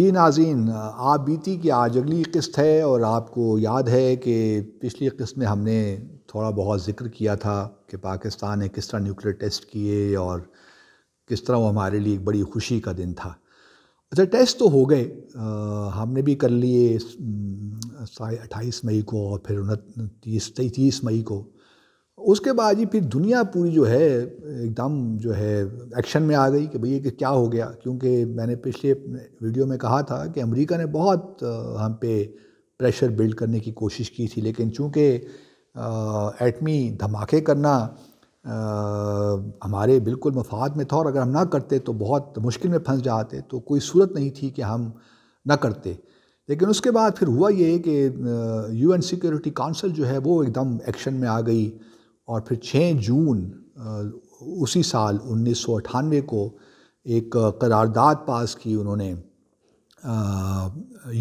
جی ناظرین، آپ بیتی کی آج اگلی قسط ہے، اور آپ کو یاد ہے کہ پچھلی قسط میں ہم نے تھوڑا بہت ذکر کیا تھا کہ پاکستان نے کس طرح نیوکلیر ٹیسٹ کیے اور کس طرح وہ ہمارے لیے ایک بڑی خوشی کا دن تھا۔ اچھا، ٹیسٹ تو ہو گئے، ہم نے بھی کر لیے 28 مئی کو اور پھر 30 مئی کو۔ اس کے بعد پھر دنیا پوری جو ہے ایک دم جو ہے ایکشن میں آ گئی کہ بھئی کہ کیا ہو گیا، کیونکہ میں نے پچھلے ویڈیو میں کہا تھا کہ امریکہ نے بہت ہم پہ پریشر بلڈ کرنے کی کوشش کی تھی، لیکن چونکہ ایٹمی دھماکے کرنا ہمارے بالکل مفاد میں تھا، اور اگر ہم نہ کرتے تو بہت مشکل میں پھنس جاتے، تو کوئی صورت نہیں تھی کہ ہم نہ کرتے۔ لیکن اس کے بعد پھر ہوا یہ کہ UN سیکیورٹی کونسل جو ہے وہ ایک دم ایکشن میں آ گئی، اور پھر 6 جون اسی سال 1998 کو ایک قرارداد پاس کی انہوں نے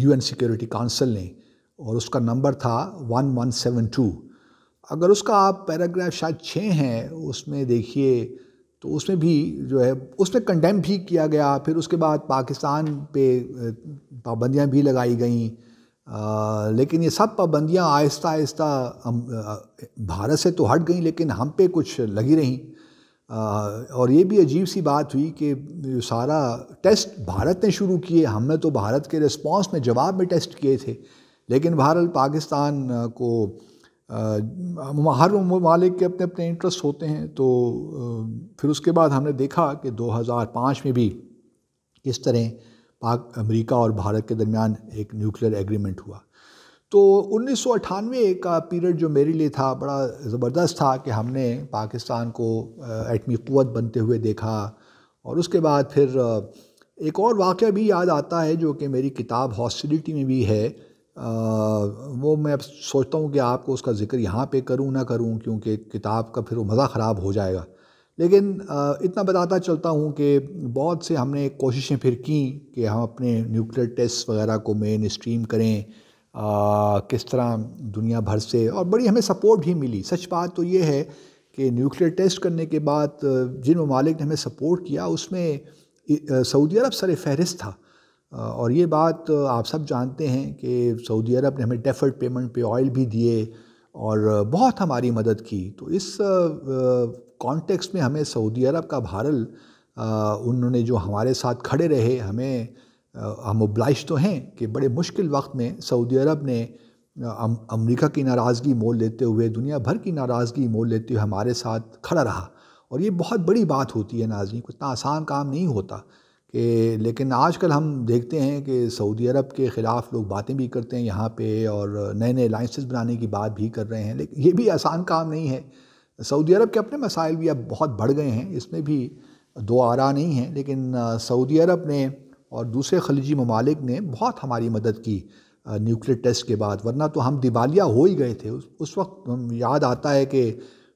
UN سیکیورٹی کونسل نے، اور اس کا نمبر تھا 1172۔ اگر اس کا آپ پیراگراف شاید 6 ہیں اس میں دیکھیے تو اس میں بھی جو ہے اس میں کنڈیم بھی کیا گیا، پھر اس کے بعد پاکستان پہ پابندیاں بھی لگائی گئیں، لیکن یہ سب پابندیاں آہستہ آہستہ بھارت سے تو ہٹ گئیں لیکن ہم پہ کچھ لگی رہیں، اور یہ بھی عجیب سی بات ہوئی کہ سارا ٹیسٹ بھارت نے شروع کیے، ہم نے تو بھارت کے رسپانس میں جواب میں ٹیسٹ کیے تھے، لیکن بہرحال پاکستان کو ہر ممالک کے اپنے اپنے انٹرسٹ ہوتے ہیں، تو پھر اس کے بعد ہم نے دیکھا کہ 2005 میں بھی کس طرح امریکہ اور بھارت کے درمیان ایک نیوکلیر ایگریمنٹ ہوا۔ تو 1998 کا پیریڈ جو میرے لیے تھا بڑا زبردست تھا کہ ہم نے پاکستان کو ایٹمی قوت بنتے ہوئے دیکھا، اور اس کے بعد پھر ایک اور واقعہ بھی یاد آتا ہے جو کہ میری کتاب ہاسٹیلیٹی میں بھی ہے، وہ میں اب سوچتا ہوں کہ آپ کو اس کا ذکر یہاں پہ کروں نہ کروں، کیونکہ کتاب کا پھر وہ مزہ خراب ہو جائے گا، لیکن اتنا بتاتا چلتا ہوں کہ بہت سے ہم نے کوششیں پھر کیں کہ ہم اپنے نیوکلیر ٹیسٹ وغیرہ کو مین اسٹریم کریں، کس طرح دنیا بھر سے، اور بڑی ہمیں سپورٹ بھی ملی۔ سچ بات تو یہ ہے کہ نیوکلیر ٹیسٹ کرنے کے بعد جن ممالک نے ہمیں سپورٹ کیا اس میں سعودی عرب سر فہرست تھا، اور یہ بات آپ سب جانتے ہیں کہ سعودی عرب نے ہمیں ڈیفرڈ پیمنٹ پہ آئل بھی دیے اور بہت ہماری مدد کی۔ تو اس کانٹیکسٹ میں ہمیں سعودی عرب کا بہرحال انہوں نے جو ہمارے ساتھ کھڑے رہے، ہمیں ہم obliged تو ہیں کہ بڑے مشکل وقت میں سعودی عرب نے امریکہ کی ناراضگی مول لیتے ہوئے، دنیا بھر کی ناراضگی مول لیتے ہوئے ہمارے ساتھ کھڑا رہا، اور یہ بہت بڑی بات ہوتی ہے ناظرین، اتنا آسان کام نہیں ہوتا کہ، لیکن آج کل ہم دیکھتے ہیں کہ سعودی عرب کے خلاف لوگ باتیں بھی کرتے ہیں یہاں پہ، اور نئے نئے الائنسز بنانے کی بات بھی کر رہے ہیں، لیکن یہ بھی آسان کام نہیں ہے۔ سعودی عرب کے اپنے مسائل بھی اب بہت بڑھ گئے ہیں، اس میں بھی دو آرا نہیں ہیں، لیکن سعودی عرب نے اور دوسرے خلیجی ممالک نے بہت ہماری مدد کی نیوکلیر ٹیسٹ کے بعد، ورنہ تو ہم دیوالیہ ہو ہی گئے تھے۔ اس وقت یاد آتا ہے کہ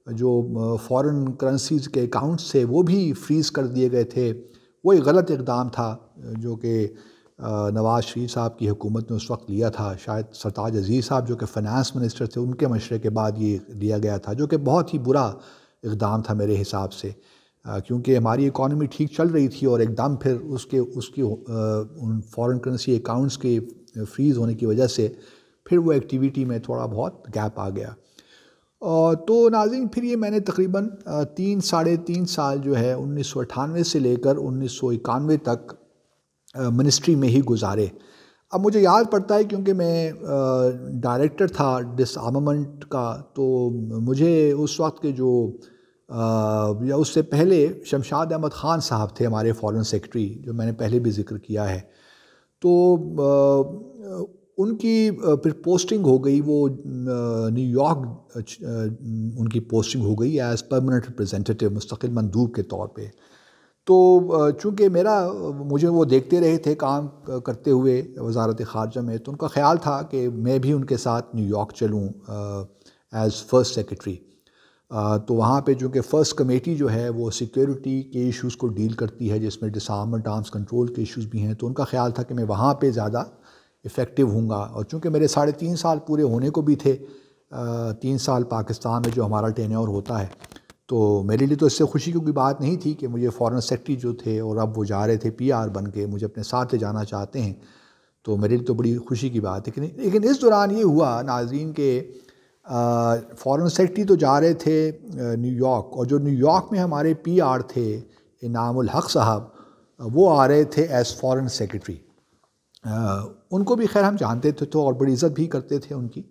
جو فارن کرنسیز کے اکاؤنٹس تھے وہ بھی فریز کر دیے گئے تھے، وہ ایک غلط اقدام تھا جو کہ نواز شریف صاحب کی حکومت نے اس وقت لیا تھا، شاید سرتاج عزیز صاحب جو کہ فنانس منسٹر تھے ان کے مشورے کے بعد یہ لیا گیا تھا، جو کہ بہت ہی برا اقدام تھا میرے حساب سے، کیونکہ ہماری اکانومی ٹھیک چل رہی تھی اور ایک دم پھر اس کی ان فارن کرنسی اکاؤنٹس کے فریز ہونے کی وجہ سے پھر وہ ایکٹیویٹی میں تھوڑا بہت گیپ آ گیا۔ تو ناظرین پھر یہ میں نے تقریباً 3.5 سال جو ہے 1998 سے لے کر 1991 تک منسٹری میں ہی گزارے۔ اب مجھے یاد پڑتا ہے کیونکہ میں ڈائریکٹر تھا ڈس آرمامنٹ کا، تو مجھے اس وقت کے جو یا اس سے پہلے شمشاد احمد خان صاحب تھے ہمارے فارن سیکرٹری، جو میں نے پہلے بھی ذکر کیا ہے، تو ان کی پھر پوسٹنگ ہو گئی، وہ نیو یارک ان کی پوسٹنگ ہو گئی ایز پرماننٹ ریپریزنٹیٹیو، مستقل مندوب کے طور پہ۔ تو چونکہ مجھے وہ دیکھتے رہے تھے کام کرتے ہوئے وزارت خارجہ میں، تو ان کا خیال تھا کہ میں بھی ان کے ساتھ نیو یارک چلوں ایز فرسٹ سیکرٹری۔ تو وہاں پہ چونکہ فرسٹ کمیٹی جو ہے وہ سیکیورٹی کے ایشوز کو ڈیل کرتی ہے، جس میں ڈس آرممنٹ آرمز کنٹرول کے ایشوز بھی ہیں، تو ان کا خیال تھا کہ میں وہاں پہ زیادہ افیکٹو ہوں گا، اور چونکہ میرے 3.5 سال پورے ہونے کو بھی تھے، 3 سال پاکستان میں جو ہمارا ٹینیور ہوتا ہے، تو میرے لیے تو اس سے خوشی کی کوئی بات نہیں تھی کہ مجھے فارن سیکرٹری جو تھے اور اب وہ جا رہے تھے PR بن کے مجھے اپنے ساتھ لے جانا چاہتے ہیں، تو میرے لیے تو بڑی خوشی کی بات ہے. لیکن اس دوران یہ ہوا ناظرین کہ فارن سیکرٹری تو جا رہے تھے نیو یارک، اور جو نیو یارک میں ہمارے PR تھے انعام الحق صاحب، وہ آ رہے تھے ایز فارن سیکرٹری. ان کو بھی خیر ہم جانتے تھے تو اور بڑی عزت بھی کرتے تھے ان کی.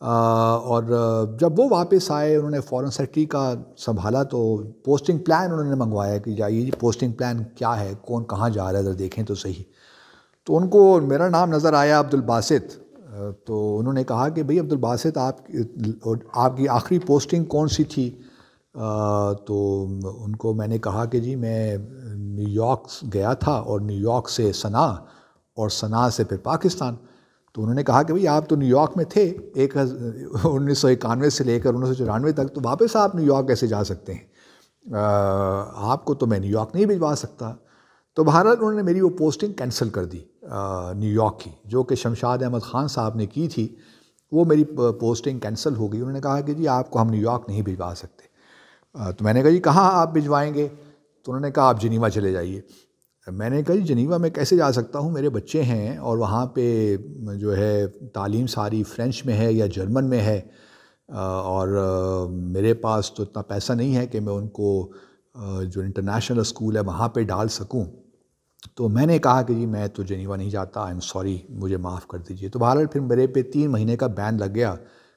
اور جب وہ واپس آئے انہوں نے فارن سیکرٹری کا سنبھالا تو پوسٹنگ پلان انہوں نے منگوایا کہ جائیے جی پوسٹنگ پلان کیا ہے، کون کہاں جا رہا ہے ذرا دیکھیں تو صحیح. تو ان کو میرا نام نظر آیا عبدالباسط. تو انہوں نے کہا کہ بھئی عبدالباسط آپ کی آخری پوسٹنگ کون سی تھی؟ تو ان کو میں نے کہا کہ جی میں نیو یارک گیا تھا اور نیو یارک سے صنعا اور صنعا سے پھر پاکستان. تو انہوں نے کہا کہ بھئی آپ تو نیو یارک میں تھے 1991 سے لے کر 1994 تک، تو واپس آپ نیو یارک کیسے جا سکتے ہیں؟ آپ کو تو میں نیو یارک نہیں بھجوا سکتا. تو بہرحال انہوں نے میری وہ پوسٹنگ کینسل کر دی نیو یارک کی، جو کہ شمشاد احمد خان صاحب نے کی تھی. وہ میری پوسٹنگ کینسل ہو گئی. انہوں نے کہا کہ جی آپ کو ہم نیو یارک نہیں بھجوا سکتے. تو میں نے کہا جی کہاں آپ بھجوائیں گے؟ تو انہوں نے کہا آپ جنیوا چلے جائیے. میں نے کہا جی جنیوا میں کیسے جا سکتا ہوں، میرے بچے ہیں اور وہاں پہ جو ہے تعلیم ساری فرینچ میں ہے یا جرمن میں ہے، اور میرے پاس تو اتنا پیسہ نہیں ہے کہ میں ان کو جو انٹرنیشنل اسکول ہے وہاں پہ ڈال سکوں. تو میں نے کہا کہ جی میں تو جنیوا نہیں جاتا، آئی ایم سوری، مجھے معاف کر دیجیے. تو بہرحال پھر میرے پہ 3 مہینے کا بین لگ گیا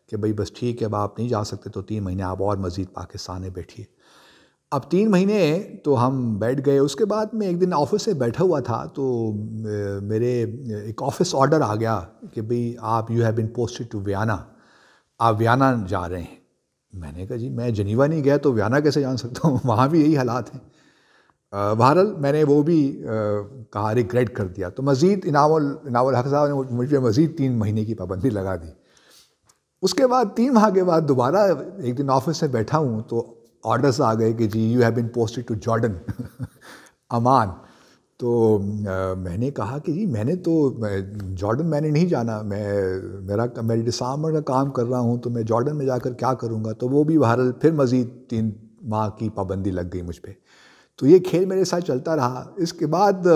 کہ بھئی بس ٹھیک ہے اب آپ نہیں جا سکتے تو 3 مہینے آپ اور مزید پاکستان میں بیٹھیے. اب 3 مہینے تو ہم بیٹھ گئے. اس کے بعد میں ایک دن آفس سے بیٹھا ہوا تھا تو میرے ایک آفس آرڈر آ گیا کہ بھئی آپ you have been posted to Vienna, آپ ویانا جا رہے ہیں. میں نے کہا جی میں جنیوا نہیں گیا تو ویانا کیسے جان سکتا ہوں، وہاں بھی یہی حالات ہیں. بہرحال میں نے وہ بھی کہا ریگریٹ کر دیا. تو مزید انعام الحق صاحب نے مجھ پہ مزید 3 مہینے کی پابندی لگا دی. اس کے بعد 3 ماہ کے بعد دوبارہ ایک دن آفس میں بیٹھا ہوں تو آرڈرز آ گئے کہ ji you have been posted to Jordan Oman. تو میں نے کہا کہ جی میں نے تو جارڈن میں نے نہیں جانا، میں ڈسارمر کا کام کر رہا ہوں تو میں جارڈن میں جا کر کیا کروں گا. تو وہ بھی بہرحال پھر مزید 3 ماہ کی پابندی لگ گئی مجھ پہ. تو یہ کھیل میرے ساتھ چلتا رہا. اس کے بعد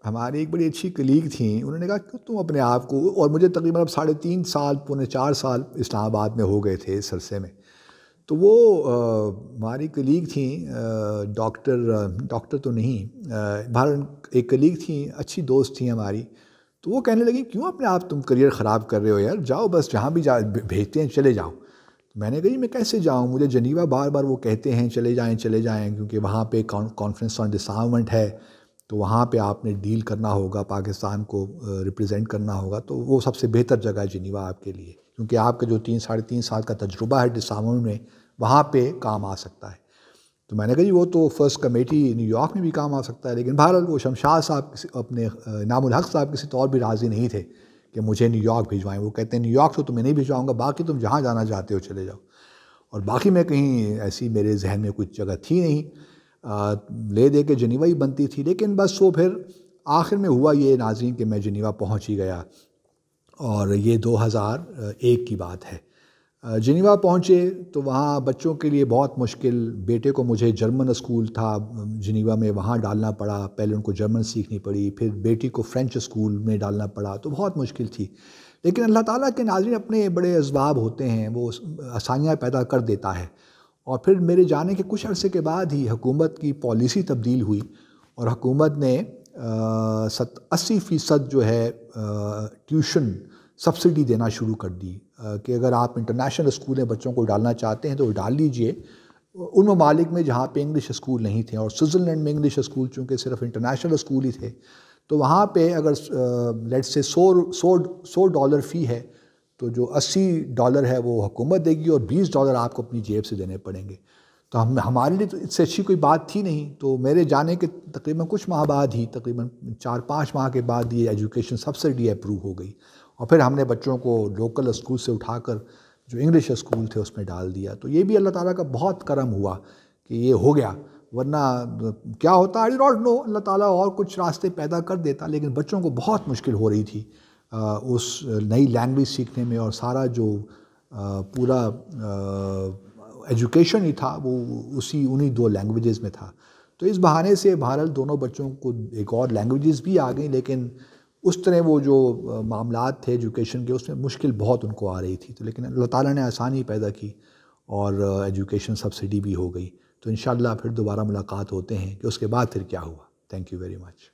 ہماری ایک بڑی اچھی کلیگ تھیں، انہوں نے کہا کہ تم اپنے آپ کو، اور مجھے تقریباً اب 3.5 سال 4 سال اسلام آباد میں ہو گئے تھے اس عرصے میں. تو وہ ہماری کلیگ تھیں، ڈاکٹر تو نہیں، بہرحال ایک کلیگ تھیں، اچھی دوست تھیں ہماری. تو وہ کہنے لگی کیوں اپنے آپ تم کریئر خراب کر رہے ہو یار، جاؤ بس جہاں بھی بھیجتے ہیں چلے جاؤ. میں نے کہا جی میں کیسے جاؤں، مجھے جنیوا بار بار وہ کہتے ہیں چلے جائیں کیونکہ وہاں پہ کانفرنس آن ڈسارمنٹ ہے تو وہاں پہ آپ نے ڈیل کرنا ہوگا، پاکستان کو ریپرزینٹ کرنا ہوگا، تو وہ سب سے بہتر جگہ ہے جنیوا آپ کے لیے، کیونکہ آپ کا جو 3-3.5 سال کا تجربہ ہے ڈسارمنٹ میں وہاں پہ کام آ سکتا ہے. تو میں نے کہا جی وہ تو فرسٹ کمیٹی نیو یارک میں بھی کام آ سکتا ہے. لیکن بہرحال وہ شمشاد صاحب اپنے انعام الحق صاحب کسی طور بھی راضی نہیں تھے کہ مجھے نیو یارک بھجوائیں. وہ کہتے ہیں نیو یارک تو تمہیں نہیں بھجواؤں گا، باقی تم جہاں جانا چاہتے ہو چلے جاؤ. اور باقی میں کہیں ایسی میرے ذہن میں کچھ جگہ تھی نہیں، لے دے کے جنیوا ہی بنتی تھی. لیکن بس وہ پھر آخر میں ہوا یہ ناظرین کہ میں جنیوا پہنچ ہی گیا، اور یہ 2001 کی بات ہے. جنیوا پہنچے تو وہاں بچوں کے لیے بہت مشکل. بیٹے کو مجھے جرمن اسکول تھا جنیوا میں، وہاں ڈالنا پڑا. پہلے ان کو جرمن سیکھنی پڑی، پھر بیٹی کو فرینچ اسکول میں ڈالنا پڑا، تو بہت مشکل تھی. لیکن اللہ تعالیٰ کے ناظرین اپنے بڑے اسباب ہوتے ہیں، وہ آسانیاں پیدا کر دیتا ہے. اور پھر میرے جانے کے کچھ عرصے کے بعد ہی حکومت کی پالیسی تبدیل ہوئی اور حکومت نے 80% جو ہے ٹیوشن سبسڈی دینا شروع کر دی کہ اگر آپ انٹرنیشنل اسکول میں بچوں کو ڈالنا چاہتے ہیں تو ڈال لیجئے ان ممالک میں جہاں پہ انگلش اسکول نہیں تھے. اور سوئٹزرلینڈ میں انگلش اسکول چونکہ صرف انٹرنیشنل اسکول ہی تھے تو وہاں پہ اگر لیٹ سے $100 فی ہے تو جو $80 ہے وہ حکومت دے گی اور $20 آپ کو اپنی جیب سے دینے پڑیں گے. تو ہمارے لیے تو اس سے اچھی کوئی بات تھی نہیں. تو میرے جانے کے تقریباً کچھ ماہ بعد ہی، تقریباً 4-5 ماہ کے بعد یہ ایجوکیشن سبسڈی اپروو ہو گئی، اور پھر ہم نے بچوں کو لوکل اسکول سے اٹھا کر جو انگلش اسکول تھے اس میں ڈال دیا. تو یہ بھی اللہ تعالیٰ کا بہت کرم ہوا کہ یہ ہو گیا، ورنہ کیا ہوتا آئی ڈونٹ نو، اللہ تعالیٰ اور کچھ راستے پیدا کر دیتا. لیکن بچوں کو بہت مشکل ہو رہی تھی اس نئی لینگویج سیکھنے میں، اور سارا جو پورا ایجوکیشن ہی تھا وہ انہی 2 لینگویجز میں تھا. تو اس بہانے سے بہرحال دونوں بچوں کو ایک اور لینگویجز بھی آ گئیں، لیکن اس طرح وہ جو معاملات تھے ایجوکیشن کے اس میں مشکل بہت ان کو آ رہی تھی. تو لیکن اللہ تعالیٰ نے آسانی پیدا کی اور ایجوکیشن سبسڈی بھی ہو گئی. تو انشاءاللہ پھر دوبارہ ملاقات ہوتے ہیں کہ اس کے بعد پھر کیا ہوا. Thank you very much.